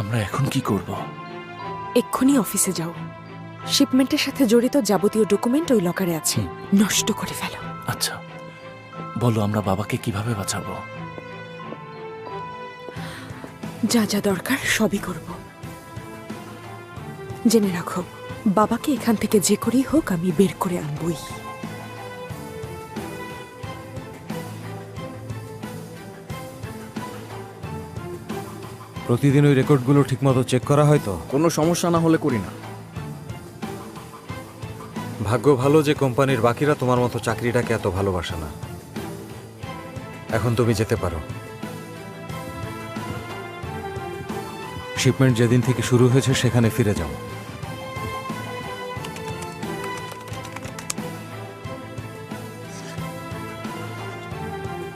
আমরা এখন কি করব? এক্ষুনি অফিসে যাও। শিপমেন্টের সাথে জড়িত যাবতীয় ডকুমেন্ট ওই লকারে আছে, নষ্ট করে ফেলো। আচ্ছা, বলো আমরা বাবাকে কিভাবে বাঁচাবো? যা যা দরকার সবই করব। জেনে রাখো, বাবাকে এখান থেকে যে করেই হোক আমি বের করে আনবই। প্রতিদিন ওই রেকর্ডগুলো ঠিকমতো চেক করা হয় তো? কোনো সমস্যা না হলে করি না। ভাগ্য ভালো যে কোম্পানির বাকিরা তোমার মতো চাকরিটাকে এত ভালোবাসে না। এখন তুমি যেতে পারো। শিপমেন্ট যেদিন থেকে শুরু হয়েছে সেখানে ফিরে যাও।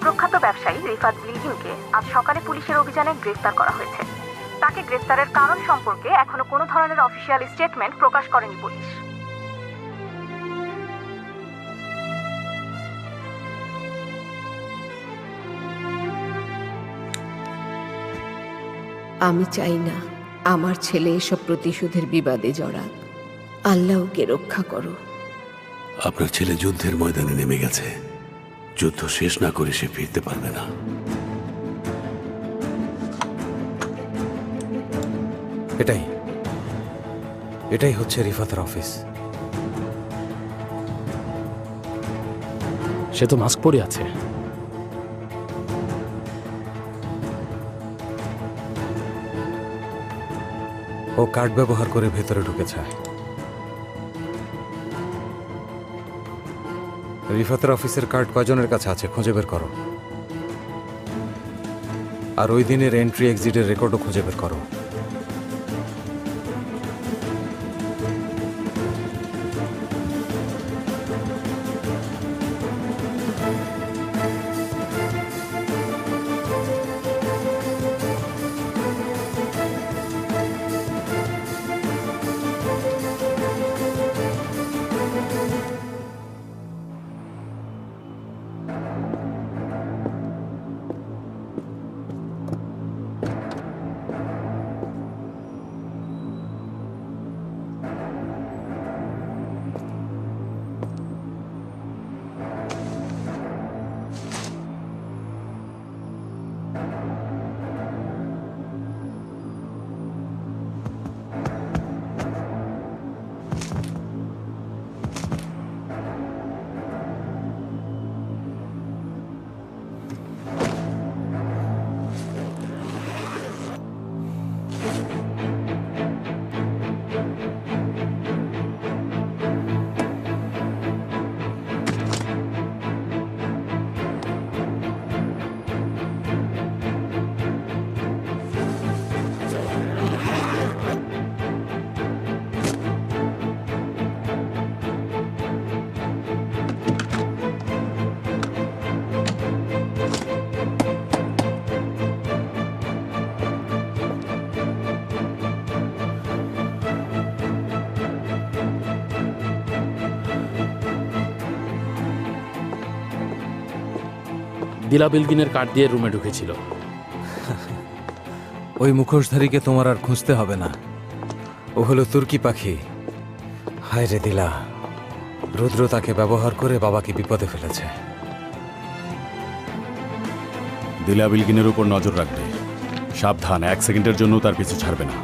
প্রখ্যাত ব্যবসায়ী রিফাত বিলকিনকে আজ সকালে পুলিশের অভিযানে গ্রেফতার করা হয়েছে। তাকে গ্রেফতারের কারণ সম্পর্কে এখনো কোনো ধরনের অফিসিয়াল স্টেটমেন্ট প্রকাশ করেনি পুলিশ। আমি চাই না আমার ছেলে এসব প্রতিশোধের বিবাদে জড়াক। আল্লাহ ওকে রক্ষা করো। আপনার ছেলে যুদ্ধের ময়দানে নেমে গেছে। যুদ্ধ শেষ না করে সে ফিরতে পারবে না। এটাই হচ্ছে রিফাতের অফিস। সে তো মাস্ক পরে আছে। ও কার্ড ব্যবহার করে ভেতরে ঢুকেছে। রিফাতের অফিসের কার্ড কয়জনের কাছে আছে খুঁজে বের করো। আর ওই দিনের এন্ট্রি এক্সিটের রেকর্ডও খুঁজে বের করো। দিলা বিলকিনের কার্ড দিয়ে রুমে ঢুকেছিল। ওই মুখোশধারীকে তোমার আর খুঁজতে হবে না। ও হলো তুর্কি পাখি। হায় রে দিলা, রুদ্র তাকে ব্যবহার করে বাবাকে বিপদে ফেলেছে। দিলা বিলকিনের উপর নজর রাখবে। সাবধান, 1 সেকেন্ডের জন্য তার পিছু ছাড়বে না।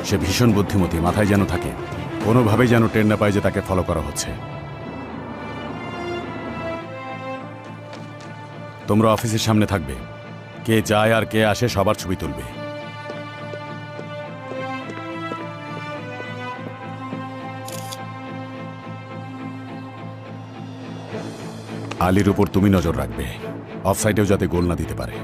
সে ভীষণ বুদ্ধিমতী, মাথায় যেন থাকে। কোনোভাবেই যেন টের না পায় যে তাকে ফলো করা হচ্ছে। তোমরা অফিসের সামনে থাকবে। কে যায় আর কে আসে সবার ছবি তুলবে। আলীর উপর তুমি নজর রাখবে, অফসাইডেও যাতে গোল না দিতে পারে।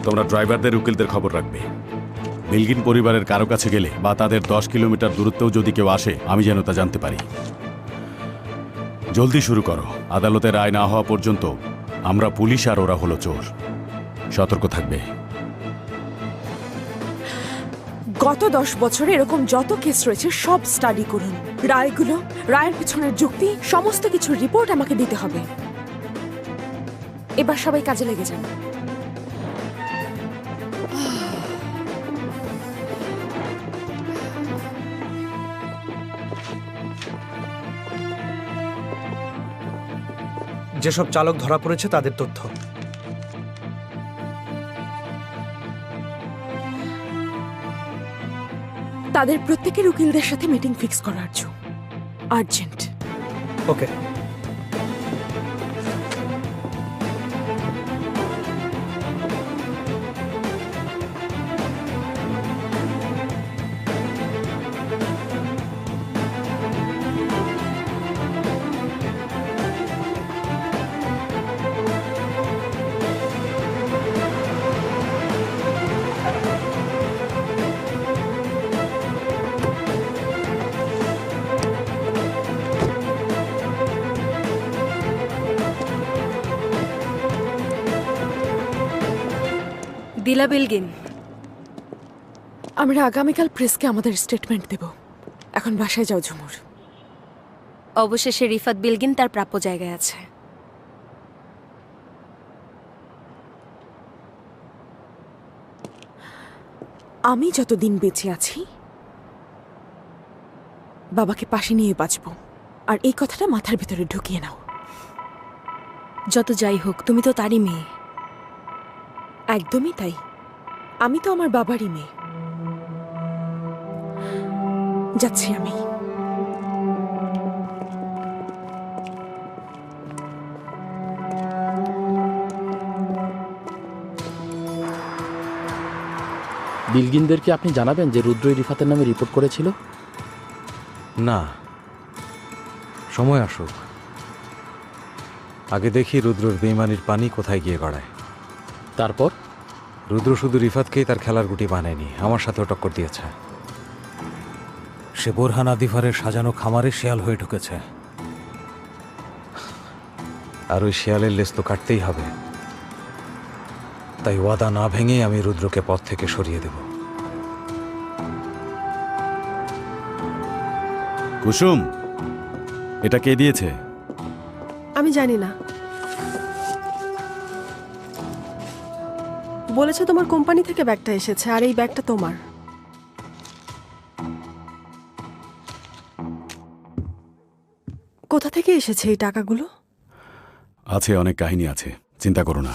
তোমরা ড্রাইভারদের উকিলদের খবর রাখবে। বিলকিন পরিবারের কারো কাছে গেলে বা তাদের 10 কিলোমিটার দূরত্বেও যদি কেউ আসে, আমি যেন তা জানতে পারি। জলদি শুরু করো। আদালতের রায় না হওয়া পর্যন্ত আমরা পুলিশ আর ওরা হলো চোর। সতর্ক থাকবে। গত 10 বছরে এরকম যত কেস রয়েছে সব স্টাডি করুন। রায়ের পিছনের যুক্তি, সমস্ত কিছুর রিপোর্ট আমাকে দিতে হবে। এবার সবাই কাজে লেগে যান। যেসব চালক ধরা পড়েছে তাদের তথ্য। তাদের প্রত্যেকের উকিলদের সাথে মিটিং ফিক্স করার আর্জেন্ট। ওকে। দিলা বিলগিন, আমরা আগামীকাল প্রেসকে আমাদের স্টেটমেন্ট দেব। এখন বাসায় যাও ঝুমুর। অবশেষে রিফাত বিলগিন তার প্রাপ্য জায়গায় আছে। আমি যতদিন বেঁচে আছি বাবাকে পাশে নিয়ে বাঁচব, আর এই কথাটা মাথার ভিতরে ঢুকিয়ে নাও। যত যাই হোক, তুমি তো তারই মেয়ে। একদমই তাই, আমি তো আমার বাবারই মেয়ে। যাচ্ছি আমি। বিলগিনদেরকে আপনি জানাবেন যে রুদ্রই রিফাতের নামে রিপোর্ট করেছিল? না, সময় আসুক। আগে দেখি রুদ্রর বেইমানির পানি কোথায় গিয়ে গড়ায়। তারপর? রুদ্র শুধু রিফাতকেই তার খেলার গুটি বানায়নি, আমার সাথেও টক্কর দিয়েছে। সে বোরহান আদিফারের সাজানো খামারে শেয়াল হয়ে ঢুকেছে, আর ওই শেয়ালের লেজ তো কাটতেই হবে। তাই ওয়াদা না ভেঙেই আমি রুদ্রকে পথ থেকে সরিয়ে দেব। কুসুম, এটা কে দিয়েছে? আমি জানি না। বলেছে তোমার কোম্পানি থেকে ব্যাগটা এসেছে, আর এই ব্যাগটা তোমার। কোথা থেকে এসেছে এই টাকাগুলো? আছে, অনেক কাহিনী আছে, চিন্তা করো না।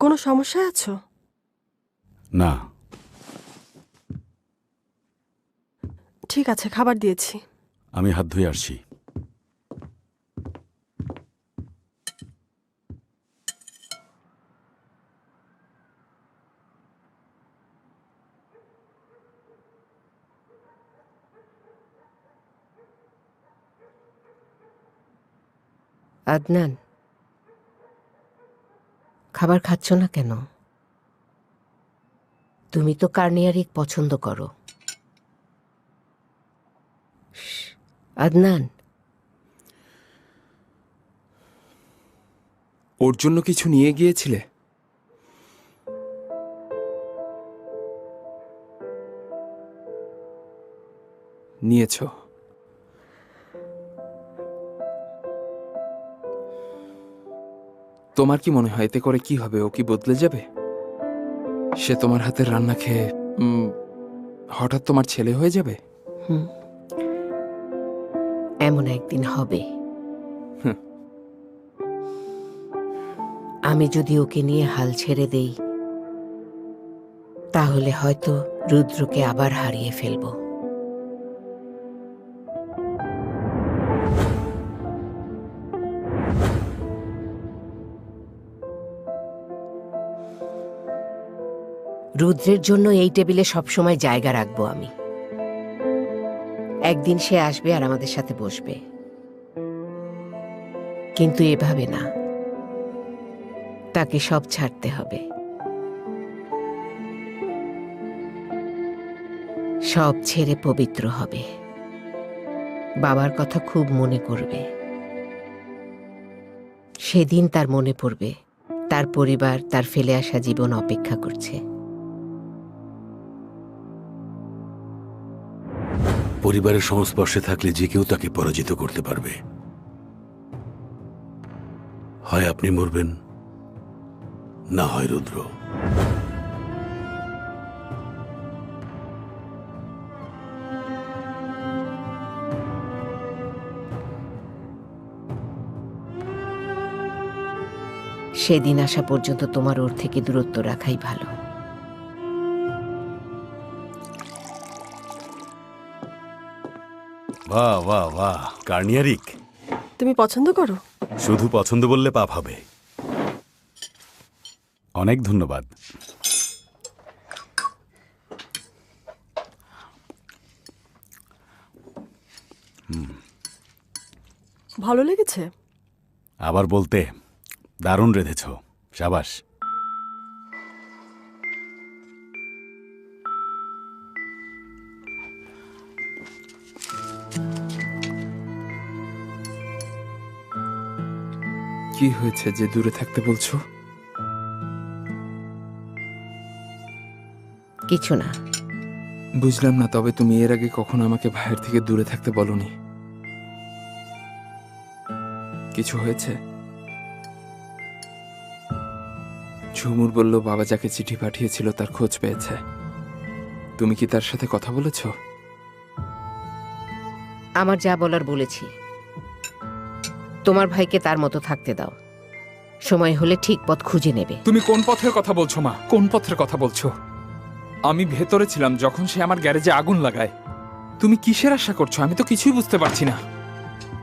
কোনো সমস্যায় আছো? না। ঠিক আছে, খাবার দিয়েছি। আমি হাত ধুয়ে আসছি। আদনান, খাবার খাচ্ছ না কেন? তুমি তো কার্নিয়ারিক পছন্দ করো। আদনান, ওর জন্য কিছু নিয়ে গিয়েছিলে? নিয়েছ? তোমার কি মনে হয় এতে করে কি হবে? ও কি বদলে যাবে? সে তোমার হাতের রান্না খেয়ে হঠাৎ তোমার ছেলে হয়ে যাবে? এমন একদিন হবে। আমি যদি ওকে নিয়ে হাল ছেড়ে দেই, তাহলে হয়তো রুদ্রকে আবার হারিয়ে ফেলব। রুদ্রের জন্য এই টেবিলে সবসময় জায়গা রাখবো আমি। একদিন সে আসবে আর আমাদের সাথে বসবে, কিন্তু এভাবে না। তাকে সব ছাড়তে হবে, সব ছেড়ে পবিত্র হবে। বাবার কথা খুব মনে করবে। সেদিন তার মনে পড়বে তার পরিবার তার ফেলে আসা জীবন অপেক্ষা করছে। পরিবারের সংস্পর্শে থাকলে যে কেউ তাকে পরাজিত করতে পারবে। হয় আপনি মরবেন, না হয় রুদ্র। সেদিন আসা পর্যন্ত তোমার ওর থেকে দূরত্ব রাখাই ভালো। বাহ বাহ বাহ, কার্নিয়ারিক। তুমি পছন্দ করো? শুধু পছন্দ বললে পাপ হবে। অনেক ধন্যবাদ। ভালো লেগেছে? আবার বলতে, দারুণ রেঁধেছ, সাবাস। কি হয়েছে যে দূরে থাকতে বলছো? কিছু না। বুঝলাম না, তবে তুমি এর আগে কখনো আমাকে ভাইয়ের থেকে দূরে থাকতে বলনি। কিছু হয়েছে? ঝুমুর বলল বাবা যাকে চিঠি পাঠিয়েছিল তার খোঁজ পেয়েছে। তুমি কি তার সাথে কথা বলেছো? আমার যা বলার বলেছি। তোমার ভাইকে তার মতো থাকতে দাও, সময় হলে ঠিক পথ খুঁজে নেবে। তুমি কোন পথের কথা বলছো মা? কোন পথের কথা বলছো? আমি ভেতরে ছিলাম যখন সে আমার গ্যারেজে আগুন লাগায়। তুমি কিসের আশা করছো? আমি তো কিছুই বুঝতে পারছি না।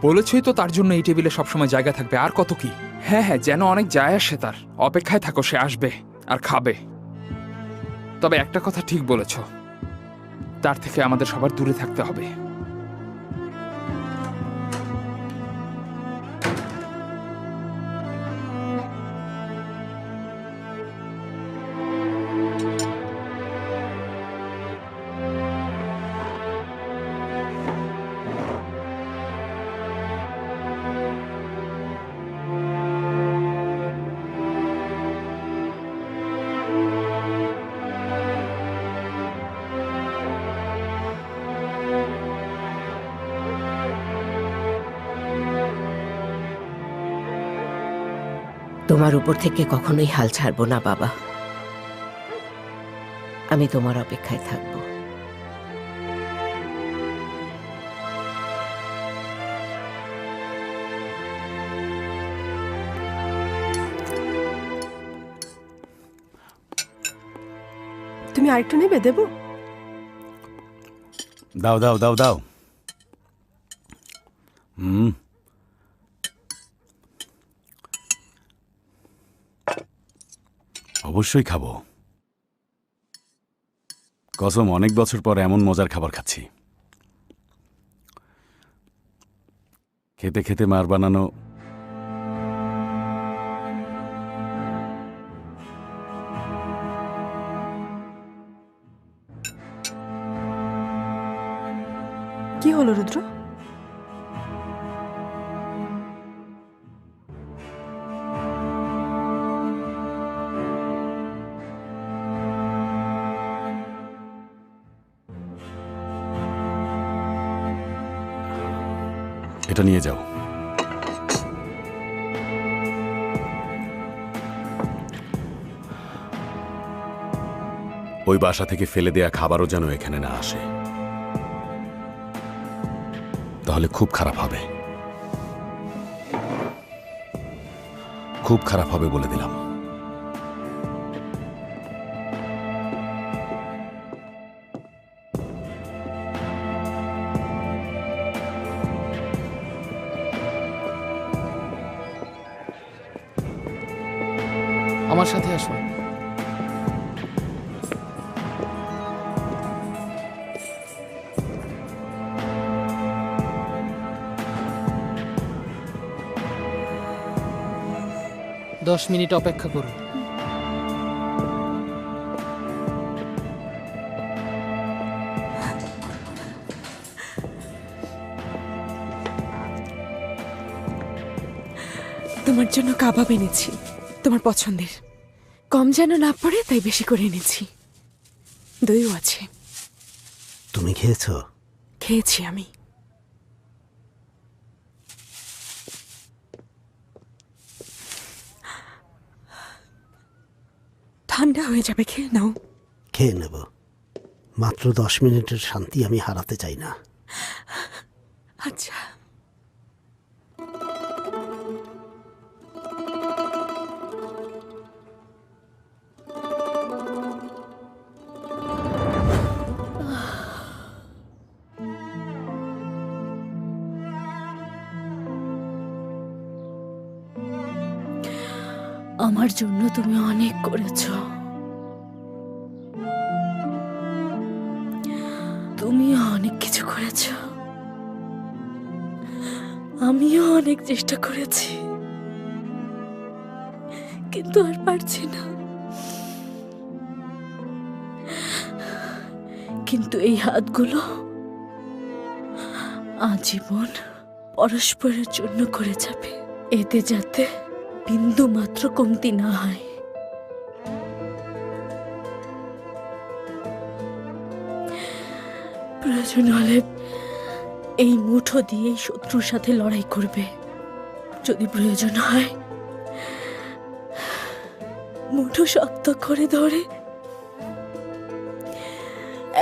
বলেছই তো তার জন্য এই টেবিলে সবসময় জায়গা থাকবে, আর কত কি। হ্যাঁ হ্যাঁ, যেন অনেক যায় আসে তার। অপেক্ষায় থাকো, সে আসবে আর খাবে। তবে একটা কথা ঠিক বলেছ, তার থেকে আমাদের সবার দূরে থাকতে হবে। তোমার উপর থেকে কখনোই হাল ছাড়বো না বাবা। আমি তোমার অপেক্ষায় থাকবো। তুমি আরেকটু নেবে? দেবো? দাও দাও দাও দাও। অবশ্যই খাবো। কসম, অনেক বছর পর এমন মজার খাবার খাচ্ছি। খেতে খেতে মার বানানো কি হলো রুদ্র? এটা নিয়ে যাও। ওই বাসা থেকে ফেলে দেয়া খাবারও যেন এখানে না আসে, তাহলে খুব খারাপ হবে। খুব খারাপ হবে বলে দিলাম। আমার সাথে আসো। দশ মিনিট অপেক্ষা করুন। তোমার জন্য কাবাব এনেছি, তোমার পছন্দের। কম যেন না পড়ে তাই বেশি করে এনেছি। দইও আছে। তুমি খেয়েছো? খেয়েছি আমি। ঠান্ডা হয়ে যাবে, খেয়ে নাও। খেয়ে নেব, মাত্র 10 মিনিটের শান্তি আমি হারাতে চাই না। আচ্ছা। আমার জন্য তুমি অনেক করেছো। তুমিও অনেক কিছু করেছো, আমিও অনেক চেষ্টা করেছি, কিন্তু আর পারছি না। কিন্তু এই হাতগুলো আজীবন পরস্পরের জন্য করে যাবে, এতে যাতে বিন্দু মাত্র কমতি না হয়। প্রয়োজন হলে এই মুঠো দিয়ে শত্রুর সাথে লড়াই করবে, যদি প্রয়োজন হয় মুঠো শক্ত করে ধরে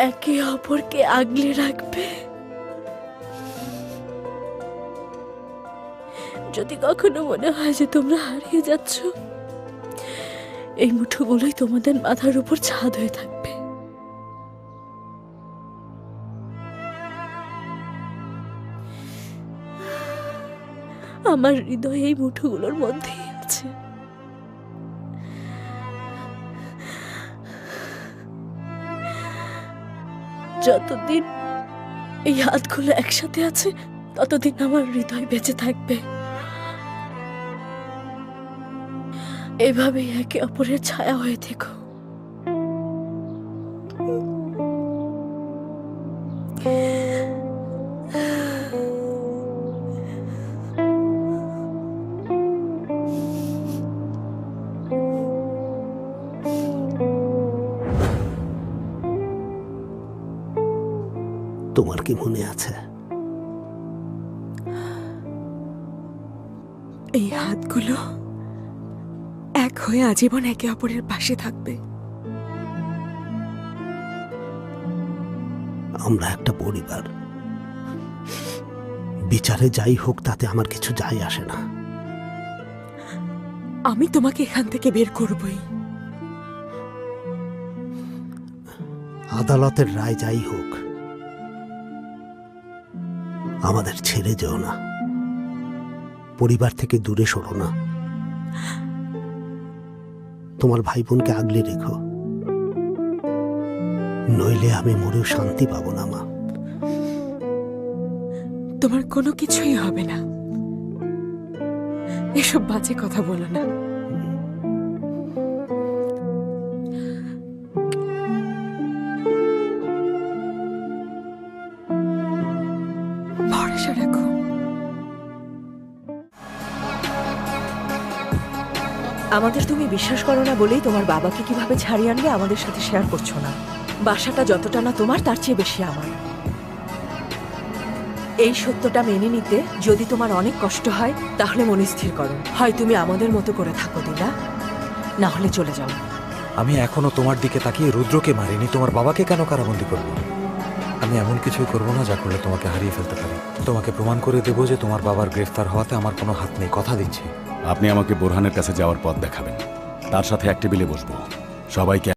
একে অপরকে আগলে রাখবে। যদি কখনো মনে হয় যে তোমরা হারিয়ে যাচ্ছ, এই মুঠোগুলোই তোমাদের মাথার উপর ছাদ হয়ে থাকবে। আমার হৃদয় এই মুঠোগুলোর মধ্যেই আছে। যতদিন এই হাতগুলো একসাথে আছে, ততদিন আমার হৃদয় বেঁচে থাকবে। এভাবেই একে অপরের ছায়া হয়ে থেকো। তোমার কি মনে আছে, এই হাতগুলো এক হয়ে আজীবন একে অপরের পাশে থাকবে। আমরা একটা পরিবার, বিচারে যাই হোক তাতে আমার কিছু যায় আসে না। আমি তোমাকে এখান থেকে বের করবই। আদালতের রায় যাই হোক, আমাদের ছেড়ে যেও না, পরিবার থেকে দূরে সরো না। তোমার ভাই বোনকে আগলে রেখো, নইলে আমি মরেও শান্তি পাবো না মা। তোমার কোনো কিছুই হবে না, এসব বাজে কথা বলো না। ভরসা রাখো। আমাদের তুমি বিশ্বাস করো না বলেই তোমার বাবাকে কিভাবে ছাড়িয়ে আনবে আমাদের সাথে শেয়ার করছো না। বাসাটা যতটা না তোমার, তার চেয়ে বেশি আমার। এই সত্যটা মেনে নিতে যদি তোমার অনেক কষ্ট হয়, তাহলে মনে স্থির করো, হয় তুমি আমাদের মতো করে থাকো দিলা, না হলে চলে যাও। আমি এখনো তোমার দিকে তাকিয়ে রুদ্রকে মারিনি, তোমার বাবাকে কেন কারাবন্দি করবো? আমি এমন কিছুই করবো না যা করলে তোমাকে হারিয়ে ফেলতে পারি। তোমাকে প্রমাণ করে দেবো যে তোমার বাবার গ্রেফতার হওয়াতে আমার কোনো হাত নেই, কথা দিচ্ছি। আপনি আমাকে বোরহানের কাছে যাওয়ার পথ দেখাবেন, তার সাথে এক টেবিলে বসবো, সবাইকে